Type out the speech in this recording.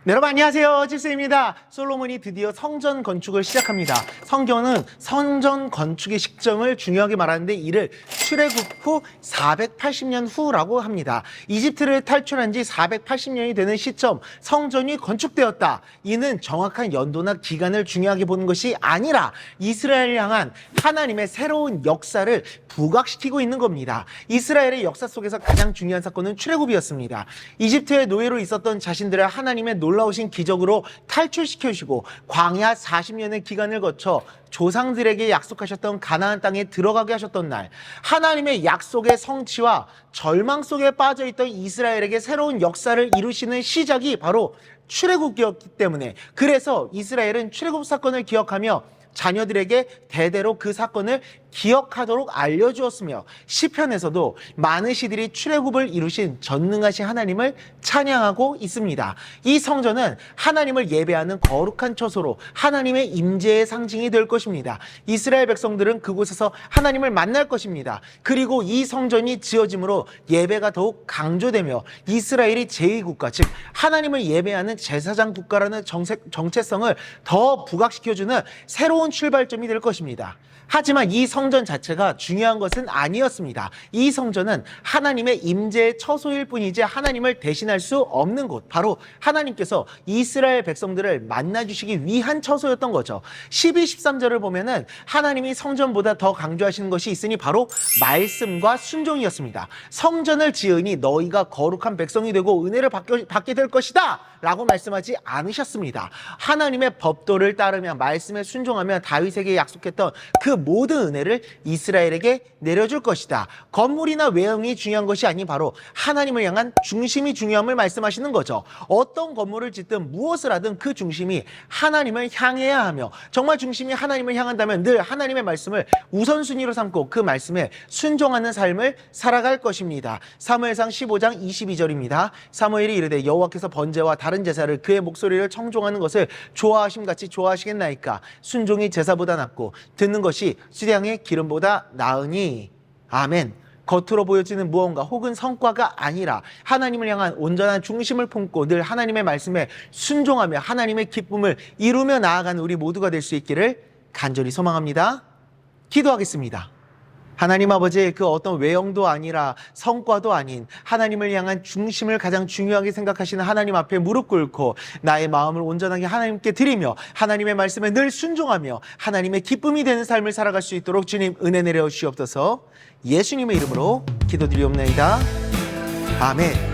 여러분 안녕하세요. 집세입니다. 솔로몬이 드디어 성전 건축을 시작합니다. 성경은 성전 건축의 시점을 중요하게 말하는데 이를 출애굽 후 480년 후라고 합니다. 이집트를 탈출한 지 480년이 되는 시점 성전이 건축되었다. 이는 정확한 연도나 기간을 중요하게 보는 것이 아니라 이스라엘을 향한 하나님의 새로운 역사를 부각시키고 있는 겁니다. 이스라엘의 역사 속에서 가장 중요한 사건은 출애굽이었습니다. 이집트의 노예로 있었던 자신들을 하나님의 놀라우신 기적으로 탈출시켜주시고 광야 40년의 기간을 거쳐 조상들에게 약속하셨던 가나안 땅에 들어가게 하셨던 날, 하나님의 약속의 성취와 절망 속에 빠져있던 이스라엘에게 새로운 역사를 이루시는 시작이 바로 출애굽이었기 때문에, 그래서 이스라엘은 출애굽 사건을 기억하며 자녀들에게 대대로 그 사건을 기억하도록 알려주었으며, 시편에서도 많은 시들이 출애굽을 이루신 전능하신 하나님을 찬양하고 있습니다. 이 성전은 하나님을 예배하는 거룩한 처소로 하나님의 임재의 상징이 될 것입니다. 이스라엘 백성들은 그곳에서 하나님을 만날 것입니다. 그리고 이 성전이 지어짐으로 예배가 더욱 강조되며 이스라엘이 제2국가, 즉 하나님을 예배하는 제사장 국가라는 정체성을 더 부각시켜주는 새로운 출발점이 될 것입니다. 하지만 이 성전 자체가 중요한 것은 아니었습니다. 이 성전은 하나님의 임재의 처소일 뿐이지 하나님을 대신할 수 없는 곳, 바로 하나님께서 이스라엘 백성들을 만나주시기 위한 처소였던 거죠. 12, 13절을 보면은 하나님이 성전보다 더 강조하시는 것이 있으니 바로 말씀과 순종이었습니다. 성전을 지으니 너희가 거룩한 백성이 되고 은혜를 받게 될 것이다 라고 말씀하지 않으셨습니다. 하나님의 법도를 따르며 말씀에 순종하며 다윗에게 약속했던 그 모든 은혜를 이스라엘에게 내려줄 것이다. 건물이나 외형이 중요한 것이 아닌 바로 하나님을 향한 중심이 중요함을 말씀하시는 거죠. 어떤 건물을 짓든 무엇을 하든 그 중심이 하나님을 향해야 하며, 정말 중심이 하나님을 향한다면 늘 하나님의 말씀을 우선순위로 삼고 그 말씀에 순종하는 삶을 살아갈 것입니다. 사무엘상 15장 22절입니다. 사무엘이 이르되 여호와께서 번제와 다른 제사를 그의 목소리를 청종하는 것을 좋아하심같이 좋아하시겠나이까. 순종이 제사보다 낫고 듣는 것이 수량의 기름보다 나으니. 아멘. 겉으로 보여지는 무언가 혹은 성과가 아니라 하나님을 향한 온전한 중심을 품고 늘 하나님의 말씀에 순종하며 하나님의 기쁨을 이루며 나아가는 우리 모두가 될 수 있기를 간절히 소망합니다. 기도하겠습니다. 하나님 아버지, 그 어떤 외형도 아니라 성과도 아닌 하나님을 향한 중심을 가장 중요하게 생각하시는 하나님 앞에 무릎 꿇고 나의 마음을 온전하게 하나님께 드리며 하나님의 말씀에 늘 순종하며 하나님의 기쁨이 되는 삶을 살아갈 수 있도록 주님 은혜 내려 주시옵소서. 예수님의 이름으로 기도드리옵나이다. 아멘.